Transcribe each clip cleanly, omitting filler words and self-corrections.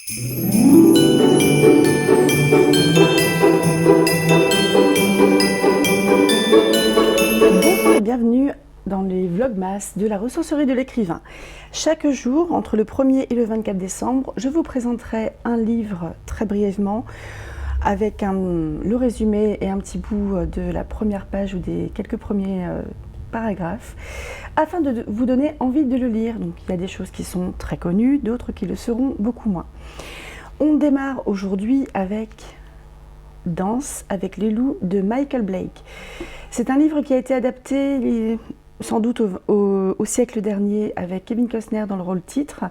Bonjour et bienvenue dans les Vlogmas de la ressourcerie de l'écrivain. Chaque jour, entre le 1er et le 24 décembre, je vous présenterai un livre très brièvement avec le résumé et un petit bout de la première page ou des quelques premiers paragraphes afin de vous donner envie de le lire. Donc il y a des choses qui sont très connues, d'autres qui le seront beaucoup moins. On démarre aujourd'hui avec Danse avec les loups de Michael Blake. C'est un livre qui a été adapté sans doute au siècle dernier avec Kevin Costner dans le rôle titre.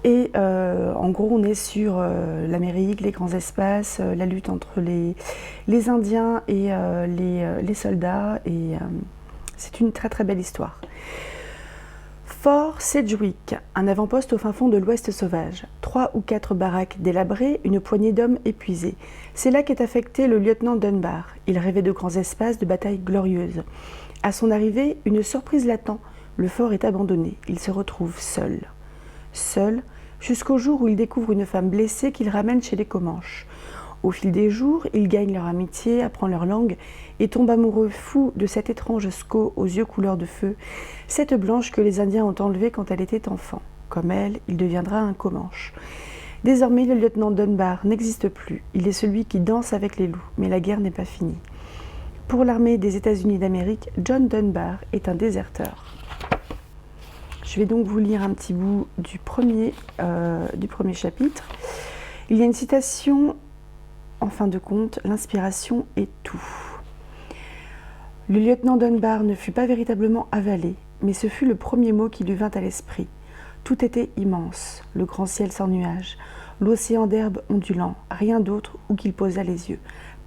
Et en gros, on est sur l'Amérique, les grands espaces, la lutte entre les Indiens et les soldats. Et c'est une très très belle histoire. Fort Sedgwick, un avant-poste au fin fond de l'Ouest sauvage. 3 ou 4 baraques délabrées, une poignée d'hommes épuisés. C'est là qu'est affecté le lieutenant Dunbar. Il rêvait de grands espaces, de batailles glorieuses. À son arrivée, une surprise l'attend. Le fort est abandonné. Il se retrouve seul. Seul, jusqu'au jour où il découvre une femme blessée qu'il ramène chez les Comanches. Au fil des jours, il gagne leur amitié, apprend leur langue et tombe amoureux fou de cette étrange squaw aux yeux couleur de feu, cette blanche que les Indiens ont enlevée quand elle était enfant. Comme elle, il deviendra un Comanche. Désormais, le lieutenant Dunbar n'existe plus. Il est celui qui danse avec les loups, mais la guerre n'est pas finie. Pour l'armée des États-Unis d'Amérique, John Dunbar est un déserteur. Je vais donc vous lire un petit bout du premier chapitre. Il y a une citation, en fin de compte, l'inspiration est tout. Le lieutenant Dunbar ne fut pas véritablement avalé, mais ce fut le premier mot qui lui vint à l'esprit. Tout était immense, le grand ciel sans nuages, l'océan d'herbe ondulant, rien d'autre où qu'il posât les yeux.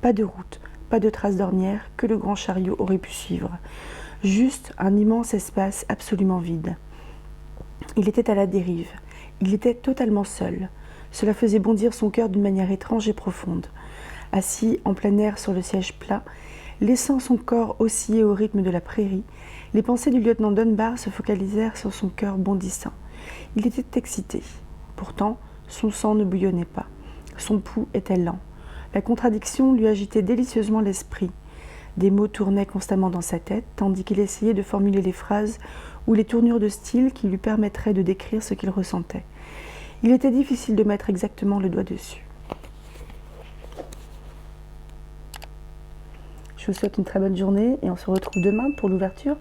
Pas de route, pas de traces d'ornières que le grand chariot aurait pu suivre. Juste un immense espace absolument vide. Il était à la dérive, il était totalement seul. Cela faisait bondir son cœur d'une manière étrange et profonde. Assis en plein air sur le siège plat, laissant son corps osciller au rythme de la prairie, les pensées du lieutenant Dunbar se focalisèrent sur son cœur bondissant. Il était excité. Pourtant, son sang ne bouillonnait pas. Son pouls était lent. La contradiction lui agitait délicieusement l'esprit. Des mots tournaient constamment dans sa tête, tandis qu'il essayait de formuler les phrases ou les tournures de style qui lui permettraient de décrire ce qu'il ressentait. Il était difficile de mettre exactement le doigt dessus. Je vous souhaite une très bonne journée et on se retrouve demain pour l'ouverture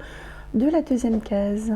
de la deuxième case.